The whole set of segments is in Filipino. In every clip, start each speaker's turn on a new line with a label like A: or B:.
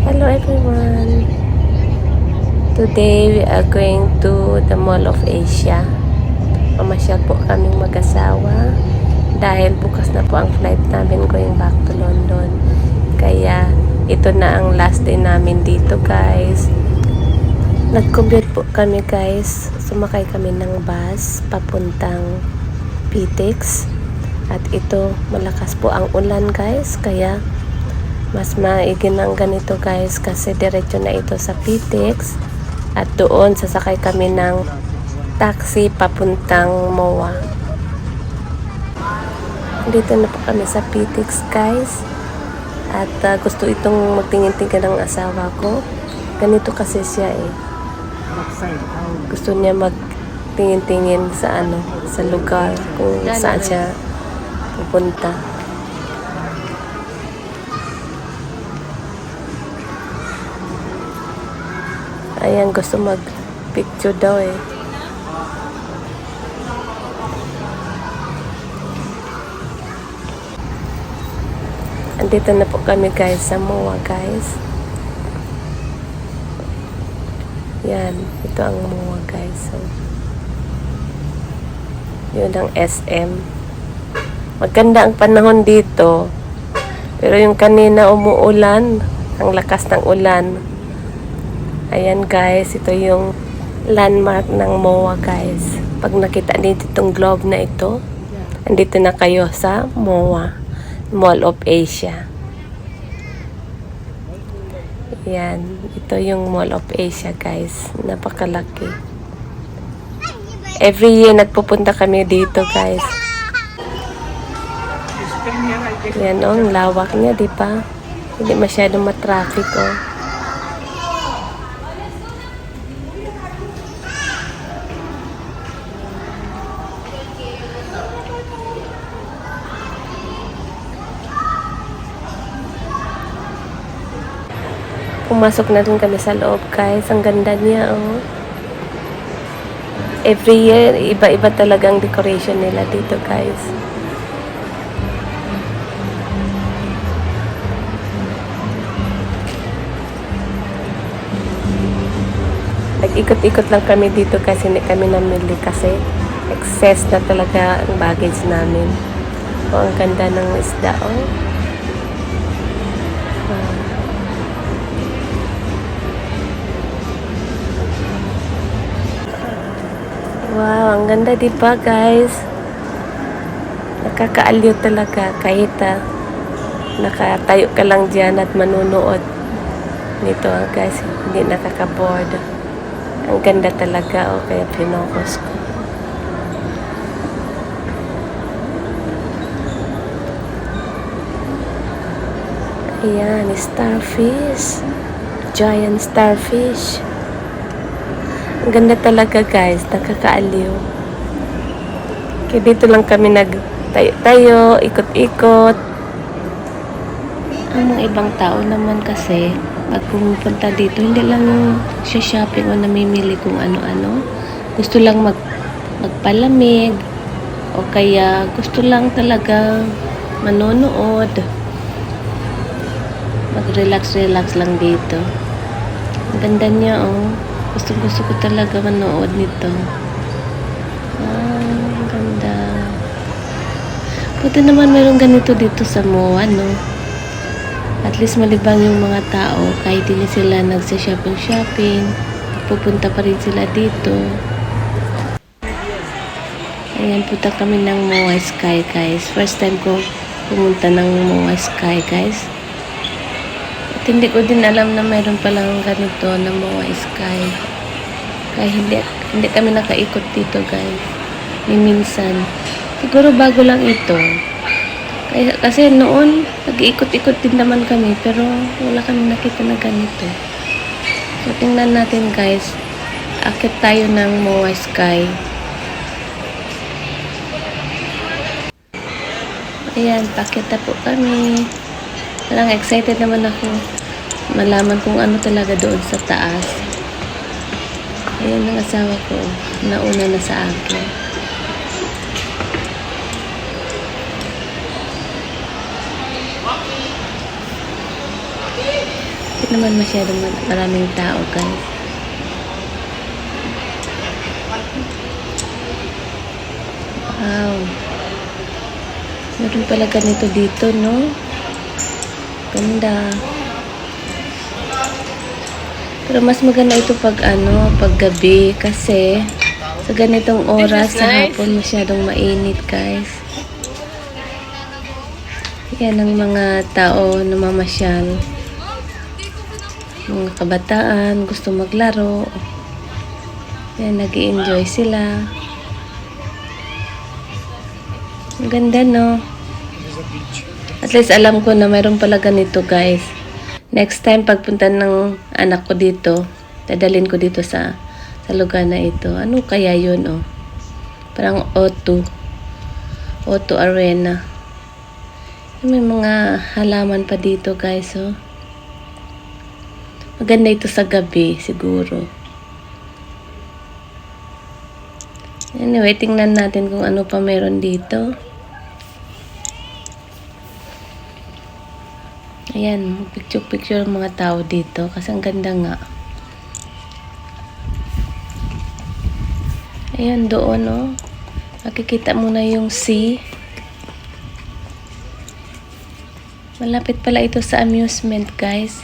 A: Hello everyone! Today we are going to the Mall of Asia. Mamasyal po kaming mag-asawa dahil bukas na po ang flight namin going back to London. Kaya ito na ang last day namin dito guys. Nag-commute po kami guys. Sumakay kami ng bus papuntang PTEX. At ito malakas po ang ulan guys. Kaya mas maigi ng ganito guys kasi diretso na ito sa PTEX at doon sasakay kami ng taxi papuntang MOA. Dito na po kami sa PTEX guys at gusto itong magtingin-tingin ng asawa ko. Ganito kasi siya gusto niya magtingin-tingin sa sa lugar kung saan siya pupunta. Ayan, gusto mag-picture daw Andito na po kami guys sa MOA guys. Yan, ito ang MOA guys. So, yun ang SM. Maganda ang panahon dito. Pero yung kanina umuulan, ang lakas ng ulan. Ayan guys, ito yung landmark ng MOA guys. Pag nakita nito itong globe na ito, andito na kayo sa MOA, Mall of Asia. Ayan, ito yung Mall of Asia guys. Napakalaki. Every year nagpupunta kami dito guys. Ayan ang lawak niya, di ba? Hindi masyadong matraffic Pumasok na rin kami sa loob guys. Ang ganda niya Every year, iba-iba talagang decoration nila dito guys. Nag-ikot-ikot lang kami dito kasi hindi kami namili kasi excess na talaga ang baggage namin. Ang ganda ng isda Wow, ang ganda diba guys? Nakakaaliw talaga kahit nakatayo ka lang dyan at manunood nito guys, hindi nakaka-bored. Ang ganda talaga kaya pinokus ko. Ayan, starfish. Giant starfish. Ang ganda talaga guys, nakakaaliw. Kaya dito lang kami nagtayo-tayo, ikot-ikot. Ang mga ibang tao naman kasi, pag pumunta dito, hindi lang siya shopping o namimili kung ano-ano. Gusto lang magpalamig o kaya gusto lang talaga manonood. Mag-relax-relax lang dito. Ang ganda niya Gusto ko talaga manood nito. Ang ganda. Buti naman mayroong ganito dito sa MOA, At least malibang yung mga tao kahit hindi sila nagsa-shopping. Pupunta pa rin sila dito. Ayan, punta kami ng MOA Sky guys. First time ko pumunta ng MOA Sky guys. At hindi ko din alam na mayroon palang ganito na MOA Sky. Kaya hindi kami nakaikot dito guys. Minsan. Siguro bago lang ito. Kasi noon, nag-iikot-ikot din naman kami, pero wala kami nakita na ganito. So, tingnan natin guys. Akit tayo ng MOA Sky. Ayan, pakita po kami. Parang excited naman ako malaman kung ano talaga doon sa taas. Ayan ang asawa ko. Nauna na sa akin. naman masyadong maraming tao, guys. Wow. Meron pala ganito dito, no? Ganda. Pero mas maganda ito pag pag gabi kasi sa ganitong oras sa hapon masyadong mainit, guys. Yan ang mga tao na mamasyal. Mga kabataan, gusto maglaro. Yan, nag-i-enjoy sila. Ang ganda, no? At least alam ko na mayroon pala ganito, guys. Next time, pagpunta ng anak ko dito, dadalhin ko dito sa lugar na ito. Ano kaya yun, oh? Parang O2 Arena. May mga halaman pa dito, guys, oh. Maganda ito sa gabi, siguro. Anyway, tingnan natin kung ano pa meron dito. Ayan, picture-picture ang mga tao dito kasi ang ganda nga. Ayan, doon, oh. Makikita mo na yung sea. Malapit pala ito sa amusement, guys.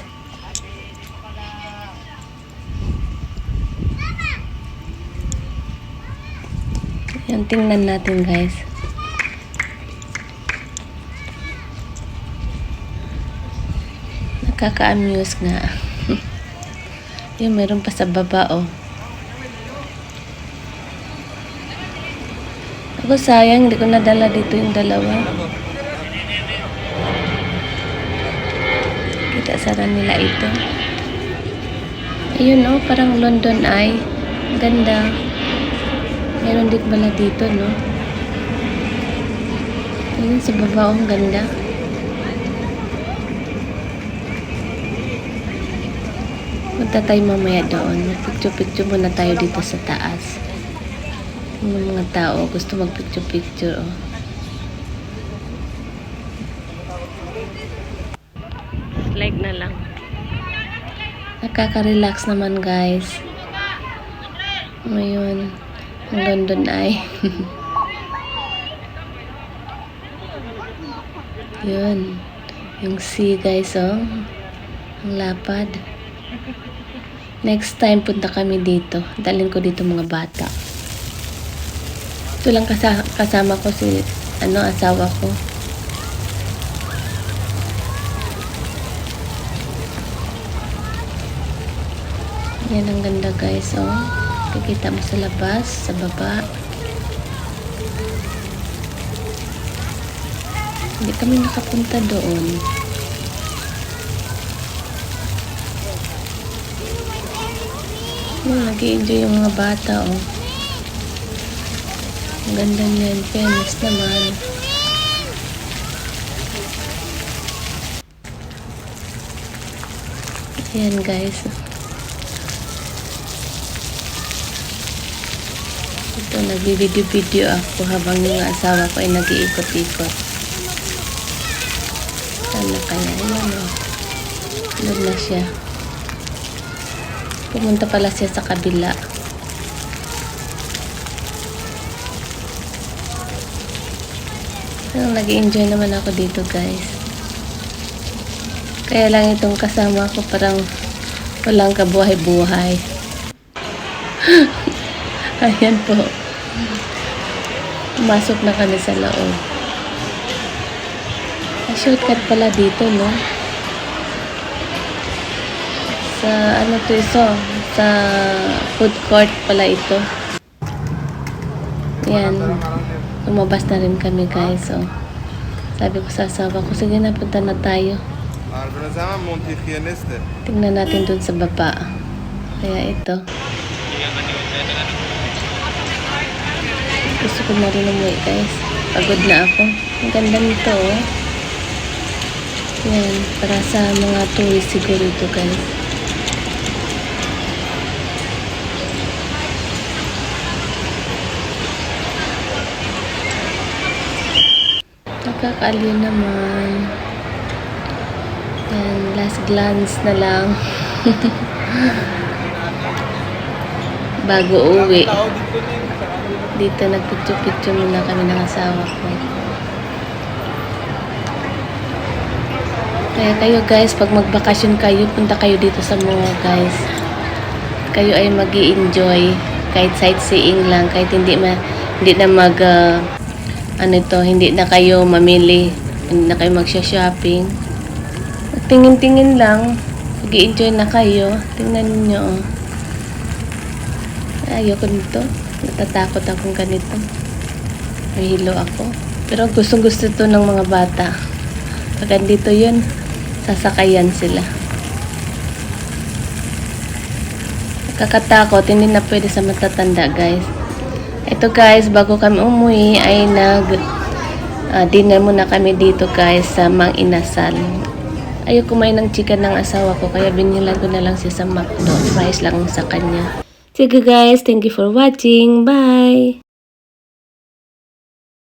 A: Ayan, tingnan natin, guys. Nakaka-amuse nga. Yun, meron pa sa baba, oh. Ako sayang, hindi ko nadala dito yung dalawa. Kita sana nila ito. Ayun, oh, parang London Eye. Ganda. Meron din pala dito, no? Ayun, sa baba, oh, ang ganda. Punta tayo mamaya doon. Picture-picture muna tayo dito sa taas. Yung mga tao gusto mag-picture-picture, oh. Like na lang. Nakaka-relax naman, guys. Ngayon, ang London Eye. Yun. Yung sea, guys, oh. Ang lapad. Next time, punta kami dito. Dalhin ko dito mga bata. Ito lang kasama ko si, asawa ko. Yan ang ganda, guys, oh. Kikita mo sa labas, sa baba. Hindi kami nakapunta doon. Nag-i-enjoy yung mga bata, oh. Ang ganda niyan, fairness naman. Ayan, guys. Ito, nag-video-video ako habang yung asawa ko ay nag-iikot-ikot. Sana kaya, ayan, oh. Doon na siya. Pumunta pala siya sa kabila. Nag-enjoy naman ako dito, guys. Kaya lang itong kasama ko parang walang kabuhay-buhay. Ayan po. Pumasok na kami sa loob. Shortcut pala dito, no? Sa sa food court pala ito. Yan. Lumabas na rin kami, guys, oh. Sabi ko sa asawa ko, sige na, punta na tayo. Tingnan natin dun sa baba. Kaya ito. Gusto ko na rin umuwi, guys. Pagod na ako. Ang ganda nito, oh. Yan. Para sa mga tourist siguro ito, guys. Nakakaaliw naman. And last glance na lang. Bago uwi. Dito nagpicture-picture muna kami ng asawa ko. Kaya kayo guys, pag magbakasyon kayo, punta kayo dito sa mall guys. Kayo ay mag-i-enjoy kahit sightseeing lang, kahit hindi na hindi na kayo mamili, hindi na kayo magsha-shopping. Tingin-tingin lang, mag-i-enjoy na kayo. Tingnan niyo. Ayoko nito. Natatakot akong ganito. Mahilo ako. Pero gustong-gusto to ng mga bata. Pag andito yun, sasakayan sila. Kakatakot, hindi na pwede sa matatanda guys. Ito guys, bago kami umuwi ay dinner muna kami dito guys sa Mang Inasal. Ayoko kumain ng chicken ng asawa ko, kaya binilan ko na lang siya sa McDo. Fries lang sa kanya. Sige guys, thank you for watching. Bye!